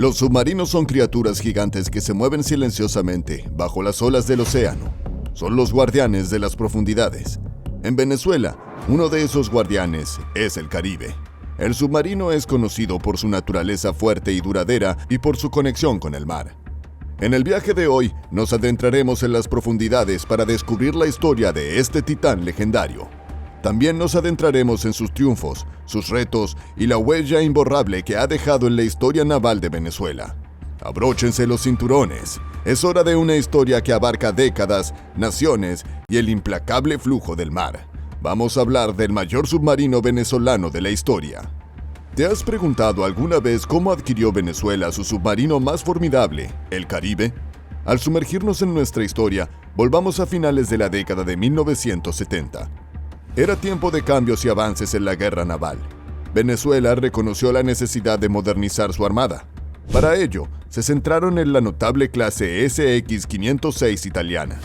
Los submarinos son criaturas gigantes que se mueven silenciosamente bajo las olas del océano. Son los guardianes de las profundidades. En Venezuela, uno de esos guardianes es el Caribe. El submarino es conocido por su naturaleza fuerte y duradera y por su conexión con el mar. En el viaje de hoy, nos adentraremos en las profundidades para descubrir la historia de este titán legendario. También nos adentraremos en sus triunfos, sus retos y la huella imborrable que ha dejado en la historia naval de Venezuela. Abróchense los cinturones. Es hora de una historia que abarca décadas, naciones y el implacable flujo del mar. Vamos a hablar del mayor submarino venezolano de la historia. ¿Te has preguntado alguna vez cómo adquirió Venezuela su submarino más formidable, el Caribe? Al sumergirnos en nuestra historia, volvamos a finales de la década de 1970. Era tiempo de cambios y avances en la guerra naval. Venezuela reconoció la necesidad de modernizar su armada. Para ello, se centraron en la notable clase SX-506 italiana.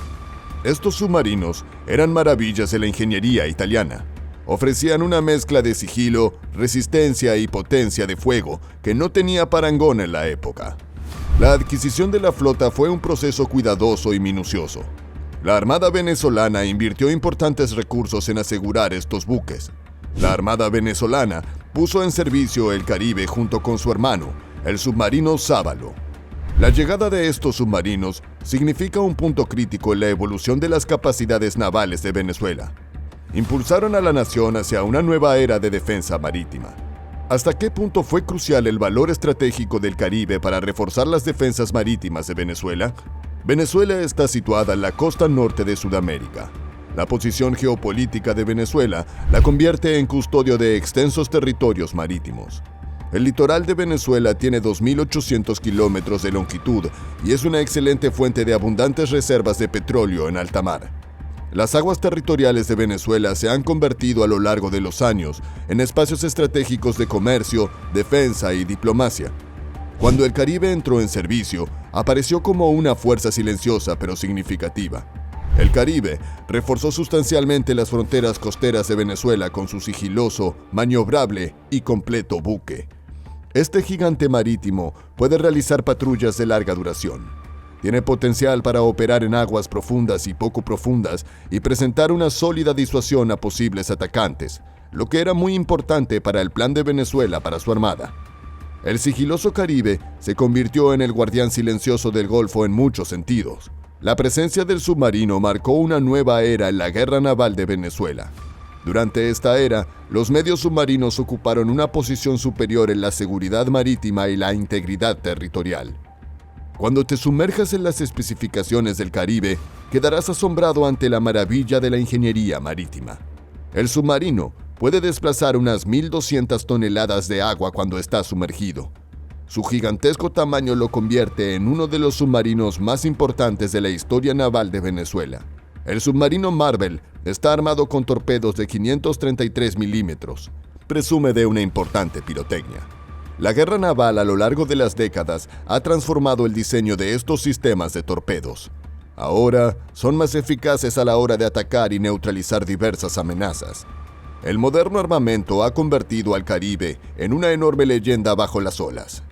Estos submarinos eran maravillas de la ingeniería italiana. Ofrecían una mezcla de sigilo, resistencia y potencia de fuego que no tenía parangón en la época. La adquisición de la flota fue un proceso cuidadoso y minucioso. La Armada venezolana invirtió importantes recursos en asegurar estos buques. La Armada venezolana puso en servicio el Caribe junto con su hermano, el submarino Sábalo. La llegada de estos submarinos significa un punto crítico en la evolución de las capacidades navales de Venezuela. Impulsaron a la nación hacia una nueva era de defensa marítima. ¿Hasta qué punto fue crucial el valor estratégico del Caribe para reforzar las defensas marítimas de Venezuela? Venezuela está situada en la costa norte de Sudamérica. La posición geopolítica de Venezuela la convierte en custodio de extensos territorios marítimos. El litoral de Venezuela tiene 2.800 kilómetros de longitud y es una excelente fuente de abundantes reservas de petróleo en alta mar. Las aguas territoriales de Venezuela se han convertido a lo largo de los años en espacios estratégicos de comercio, defensa y diplomacia. Cuando el Caribe entró en servicio, apareció como una fuerza silenciosa pero significativa. El Caribe reforzó sustancialmente las fronteras costeras de Venezuela con su sigiloso, maniobrable y completo buque. Este gigante marítimo puede realizar patrullas de larga duración. Tiene potencial para operar en aguas profundas y poco profundas y presentar una sólida disuasión a posibles atacantes, lo que era muy importante para el plan de Venezuela para su armada. El sigiloso Caribe se convirtió en el guardián silencioso del Golfo en muchos sentidos. La presencia del submarino marcó una nueva era en la guerra naval de Venezuela. Durante esta era, los medios submarinos ocuparon una posición superior en la seguridad marítima y la integridad territorial. Cuando te sumerjas en las especificaciones del Caribe, quedarás asombrado ante la maravilla de la ingeniería marítima. El submarino puede desplazar unas 1.200 toneladas de agua cuando está sumergido. Su gigantesco tamaño lo convierte en uno de los submarinos más importantes de la historia naval de Venezuela. El submarino Marvel está armado con torpedos de 533 milímetros. Presume de una importante pirotecnia. La guerra naval a lo largo de las décadas ha transformado el diseño de estos sistemas de torpedos. Ahora son más eficaces a la hora de atacar y neutralizar diversas amenazas. El moderno armamento ha convertido al Caribe en una enorme leyenda bajo las olas.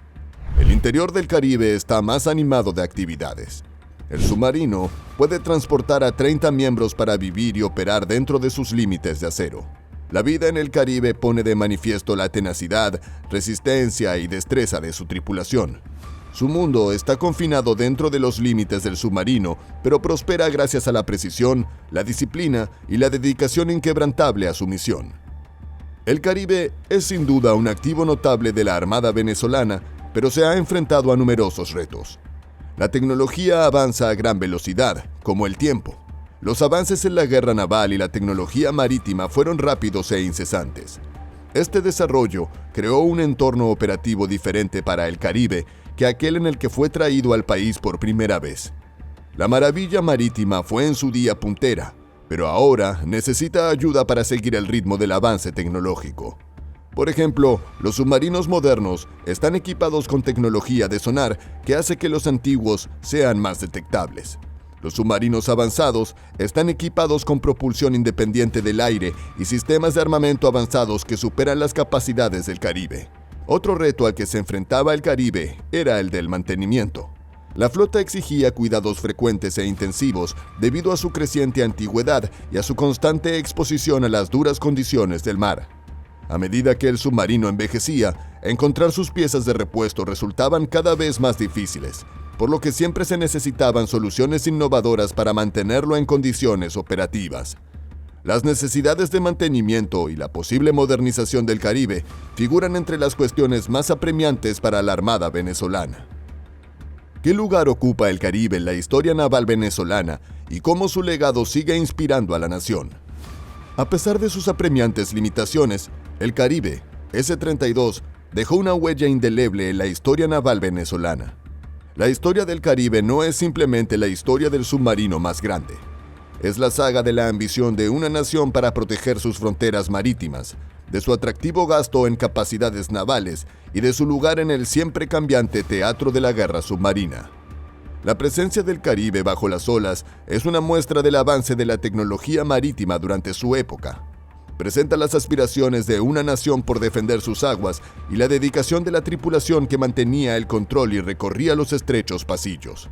El interior del Caribe está más animado de actividades. El submarino puede transportar a 30 miembros para vivir y operar dentro de sus límites de acero. La vida en el Caribe pone de manifiesto la tenacidad, resistencia y destreza de su tripulación. Su mundo está confinado dentro de los límites del submarino, pero prospera gracias a la precisión, la disciplina y la dedicación inquebrantable a su misión. El Caribe es sin duda un activo notable de la Armada venezolana, pero se ha enfrentado a numerosos retos. La tecnología avanza a gran velocidad, como el tiempo. Los avances en la guerra naval y la tecnología marítima fueron rápidos e incesantes. Este desarrollo creó un entorno operativo diferente para el Caribe que aquel en el que fue traído al país por primera vez. La maravilla marítima fue en su día puntera, pero ahora necesita ayuda para seguir el ritmo del avance tecnológico. Por ejemplo, los submarinos modernos están equipados con tecnología de sonar que hace que los antiguos sean más detectables. Los submarinos avanzados están equipados con propulsión independiente del aire y sistemas de armamento avanzados que superan las capacidades del Caribe. Otro reto al que se enfrentaba el Caribe era el del mantenimiento. La flota exigía cuidados frecuentes e intensivos debido a su creciente antigüedad y a su constante exposición a las duras condiciones del mar. A medida que el submarino envejecía, encontrar sus piezas de repuesto resultaban cada vez más difíciles, por lo que siempre se necesitaban soluciones innovadoras para mantenerlo en condiciones operativas. Las necesidades de mantenimiento y la posible modernización del Caribe figuran entre las cuestiones más apremiantes para la Armada venezolana. ¿Qué lugar ocupa el Caribe en la historia naval venezolana y cómo su legado sigue inspirando a la nación? A pesar de sus apremiantes limitaciones, el Caribe, S-32, dejó una huella indeleble en la historia naval venezolana. La historia del Caribe no es simplemente la historia del submarino más grande. Es la saga de la ambición de una nación para proteger sus fronteras marítimas, de su atractivo gasto en capacidades navales y de su lugar en el siempre cambiante teatro de la guerra submarina. La presencia del Caribe bajo las olas es una muestra del avance de la tecnología marítima durante su época. Presenta las aspiraciones de una nación por defender sus aguas y la dedicación de la tripulación que mantenía el control y recorría los estrechos pasillos.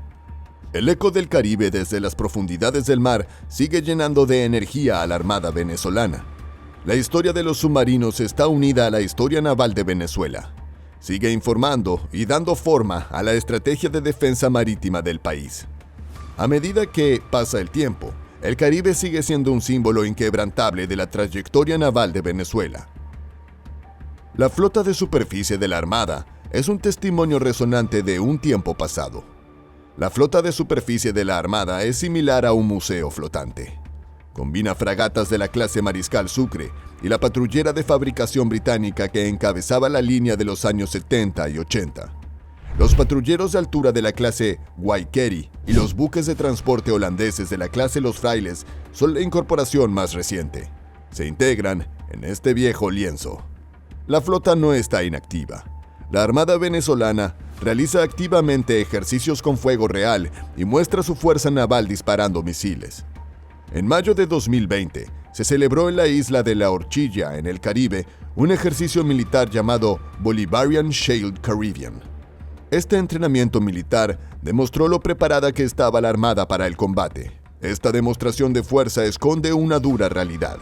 El eco del Caribe desde las profundidades del mar sigue llenando de energía a la Armada venezolana. La historia de los submarinos está unida a la historia naval de Venezuela. Sigue informando y dando forma a la estrategia de defensa marítima del país. A medida que pasa el tiempo, el Caribe sigue siendo un símbolo inquebrantable de la trayectoria naval de Venezuela. La flota de superficie de la Armada es un testimonio resonante de un tiempo pasado. La flota de superficie de la Armada es similar a un museo flotante. Combina fragatas de la clase Mariscal Sucre y la patrullera de fabricación británica que encabezaba la línea de los años 70 y 80. Los patrulleros de altura de la clase Waikeri y los buques de transporte holandeses de la clase Los Frailes son la incorporación más reciente. Se integran en este viejo lienzo. La flota no está inactiva. La Armada venezolana realiza activamente ejercicios con fuego real y muestra su fuerza naval disparando misiles. En mayo de 2020, se celebró en la isla de La Horchilla, en el Caribe, un ejercicio militar llamado Bolivarian Shield Caribbean. Este entrenamiento militar demostró lo preparada que estaba la Armada para el combate. Esta demostración de fuerza esconde una dura realidad.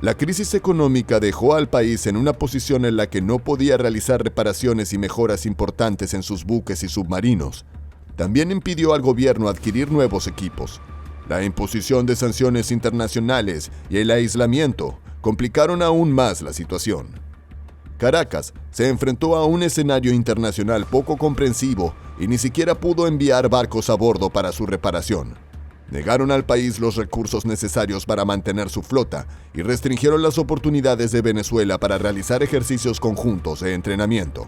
La crisis económica dejó al país en una posición en la que no podía realizar reparaciones y mejoras importantes en sus buques y submarinos. También impidió al gobierno adquirir nuevos equipos. La imposición de sanciones internacionales y el aislamiento complicaron aún más la situación. Caracas se enfrentó a un escenario internacional poco comprensivo y ni siquiera pudo enviar barcos a bordo para su reparación. Negaron al país los recursos necesarios para mantener su flota y restringieron las oportunidades de Venezuela para realizar ejercicios conjuntos de entrenamiento.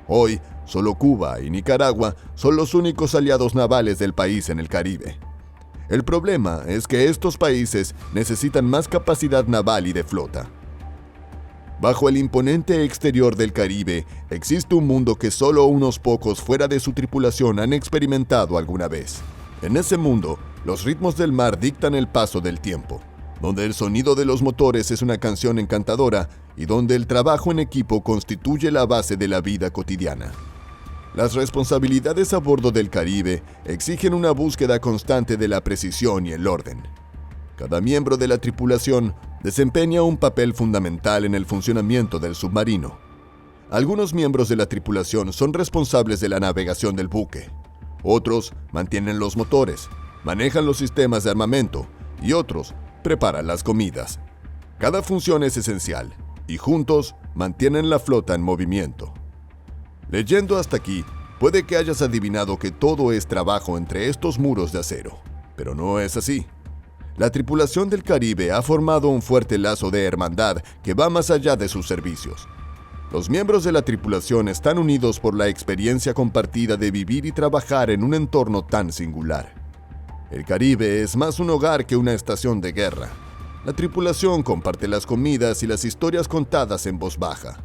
Hoy, solo Cuba y Nicaragua son los únicos aliados navales del país en el Caribe. El problema es que estos países necesitan más capacidad naval y de flota. Bajo el imponente exterior del Caribe, existe un mundo que solo unos pocos fuera de su tripulación han experimentado alguna vez. En ese mundo, los ritmos del mar dictan el paso del tiempo, donde el sonido de los motores es una canción encantadora y donde el trabajo en equipo constituye la base de la vida cotidiana. Las responsabilidades a bordo del Caribe exigen una búsqueda constante de la precisión y el orden. Cada miembro de la tripulación desempeña un papel fundamental en el funcionamiento del submarino. Algunos miembros de la tripulación son responsables de la navegación del buque. Otros mantienen los motores, manejan los sistemas de armamento y otros preparan las comidas. Cada función es esencial y juntos mantienen la flota en movimiento. Leyendo hasta aquí, puede que hayas adivinado que todo es trabajo entre estos muros de acero, pero no es así. La tripulación del Caribe ha formado un fuerte lazo de hermandad que va más allá de sus servicios. Los miembros de la tripulación están unidos por la experiencia compartida de vivir y trabajar en un entorno tan singular. El Caribe es más un hogar que una estación de guerra. La tripulación comparte las comidas y las historias contadas en voz baja.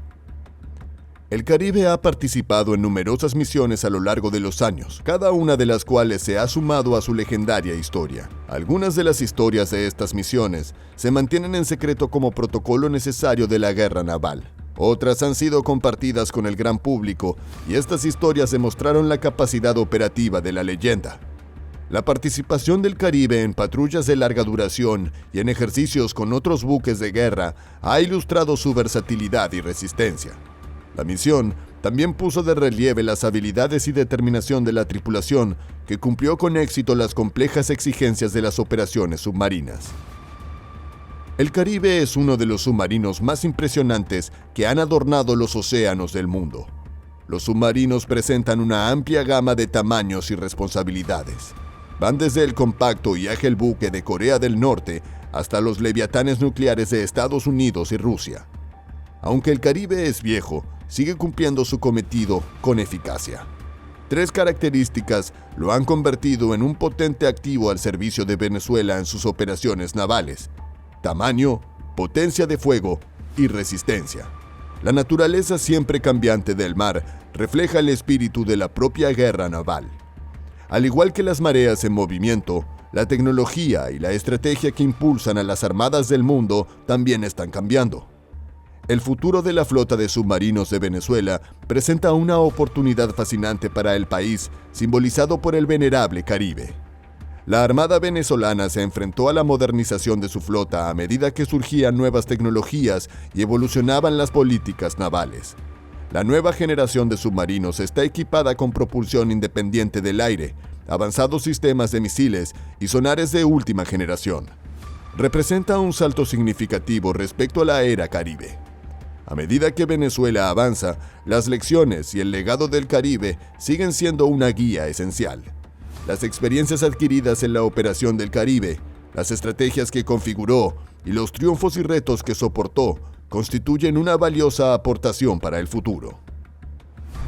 El Caribe ha participado en numerosas misiones a lo largo de los años, cada una de las cuales se ha sumado a su legendaria historia. Algunas de las historias de estas misiones se mantienen en secreto como protocolo necesario de la guerra naval. Otras han sido compartidas con el gran público y estas historias demostraron la capacidad operativa de la leyenda. La participación del Caribe en patrullas de larga duración y en ejercicios con otros buques de guerra ha ilustrado su versatilidad y resistencia. La misión también puso de relieve las habilidades y determinación de la tripulación, que cumplió con éxito las complejas exigencias de las operaciones submarinas. El Caribe es uno de los submarinos más impresionantes que han adornado los océanos del mundo. Los submarinos presentan una amplia gama de tamaños y responsabilidades. Van desde el compacto y ágil buque de Corea del Norte hasta los leviatanes nucleares de Estados Unidos y Rusia. Aunque el Caribe es viejo, sigue cumpliendo su cometido con eficacia. 3 características lo han convertido en un potente activo al servicio de Venezuela en sus operaciones navales: tamaño, potencia de fuego y resistencia. La naturaleza siempre cambiante del mar refleja el espíritu de la propia guerra naval. Al igual que las mareas en movimiento, la tecnología y la estrategia que impulsan a las armadas del mundo también están cambiando. El futuro de la flota de submarinos de Venezuela presenta una oportunidad fascinante para el país, simbolizado por el venerable Caribe. La Armada venezolana se enfrentó a la modernización de su flota a medida que surgían nuevas tecnologías y evolucionaban las políticas navales. La nueva generación de submarinos está equipada con propulsión independiente del aire, avanzados sistemas de misiles y sonares de última generación. Representa un salto significativo respecto a la era Caribe. A medida que Venezuela avanza, las lecciones y el legado del Caribe siguen siendo una guía esencial. Las experiencias adquiridas en la operación del Caribe, las estrategias que configuró y los triunfos y retos que soportó constituyen una valiosa aportación para el futuro.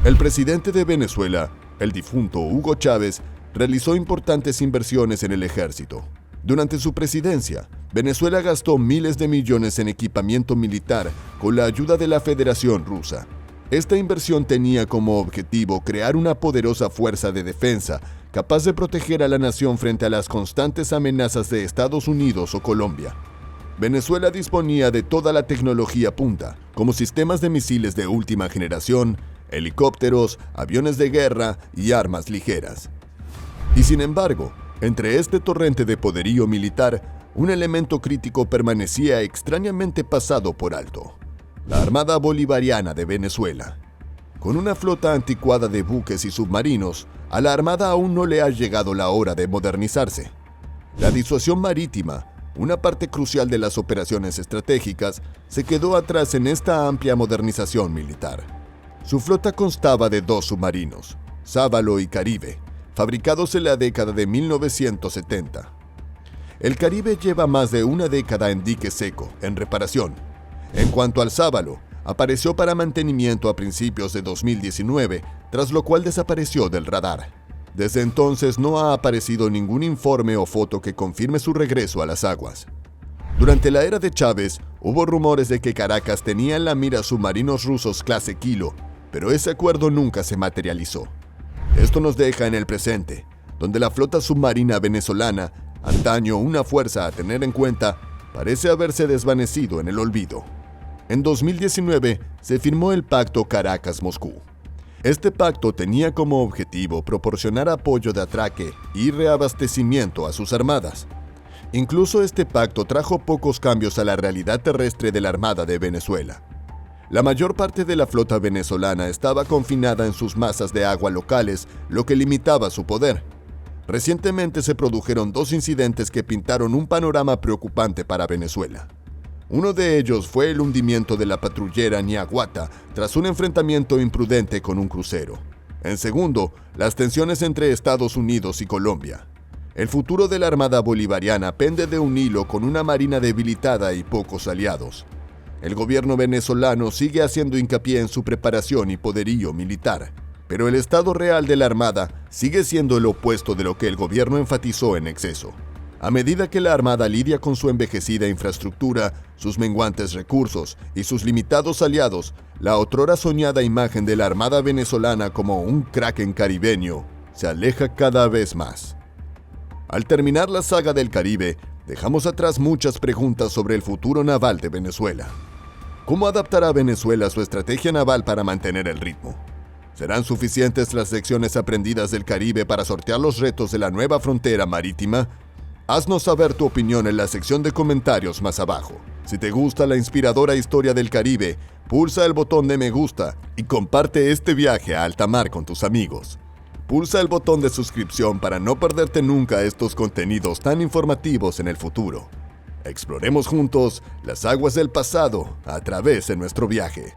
El presidente de Venezuela, el difunto Hugo Chávez, realizó importantes inversiones en el ejército. Durante su presidencia, Venezuela gastó miles de millones en equipamiento militar con la ayuda de la Federación Rusa. Esta inversión tenía como objetivo crear una poderosa fuerza de defensa capaz de proteger a la nación frente a las constantes amenazas de Estados Unidos o Colombia. Venezuela disponía de toda la tecnología punta, como sistemas de misiles de última generación, helicópteros, aviones de guerra y armas ligeras. Y sin embargo, entre este torrente de poderío militar, un elemento crítico permanecía extrañamente pasado por alto: la Armada Bolivariana de Venezuela. Con una flota anticuada de buques y submarinos, a la Armada aún no le ha llegado la hora de modernizarse. La disuasión marítima, una parte crucial de las operaciones estratégicas, se quedó atrás en esta amplia modernización militar. Su flota constaba de 2 submarinos, Sábalo y Caribe, fabricados en la década de 1970. El Caribe lleva más de una década en dique seco, en reparación. En cuanto al Sábalo, apareció para mantenimiento a principios de 2019, tras lo cual desapareció del radar. Desde entonces no ha aparecido ningún informe o foto que confirme su regreso a las aguas. Durante la era de Chávez, hubo rumores de que Caracas tenía en la mira submarinos rusos clase Kilo, pero ese acuerdo nunca se materializó. Esto nos deja en el presente, donde la flota submarina venezolana, antaño una fuerza a tener en cuenta, parece haberse desvanecido en el olvido. En 2019 se firmó el Pacto Caracas-Moscú. Este pacto tenía como objetivo proporcionar apoyo de atraque y reabastecimiento a sus armadas. Incluso este pacto trajo pocos cambios a la realidad terrestre de la Armada de Venezuela. La mayor parte de la flota venezolana estaba confinada en sus masas de agua locales, lo que limitaba su poder. Recientemente se produjeron 2 incidentes que pintaron un panorama preocupante para Venezuela. Uno de ellos fue el hundimiento de la patrullera Niaguata tras un enfrentamiento imprudente con un crucero. En segundo, las tensiones entre Estados Unidos y Colombia. El futuro de la Armada Bolivariana pende de un hilo con una marina debilitada y pocos aliados. El gobierno venezolano sigue haciendo hincapié en su preparación y poderío militar, pero el estado real de la Armada sigue siendo el opuesto de lo que el gobierno enfatizó en exceso. A medida que la Armada lidia con su envejecida infraestructura, sus menguantes recursos y sus limitados aliados, la otrora soñada imagen de la Armada venezolana como un kraken caribeño se aleja cada vez más. Al terminar la saga del Caribe, dejamos atrás muchas preguntas sobre el futuro naval de Venezuela. ¿Cómo adaptará Venezuela su estrategia naval para mantener el ritmo? ¿Serán suficientes las lecciones aprendidas del Caribe para sortear los retos de la nueva frontera marítima? Haznos saber tu opinión en la sección de comentarios más abajo. Si te gusta la inspiradora historia del Caribe, pulsa el botón de me gusta y comparte este viaje a alta mar con tus amigos. Pulsa el botón de suscripción para no perderte nunca estos contenidos tan informativos en el futuro. Exploremos juntos las aguas del pasado a través de nuestro viaje.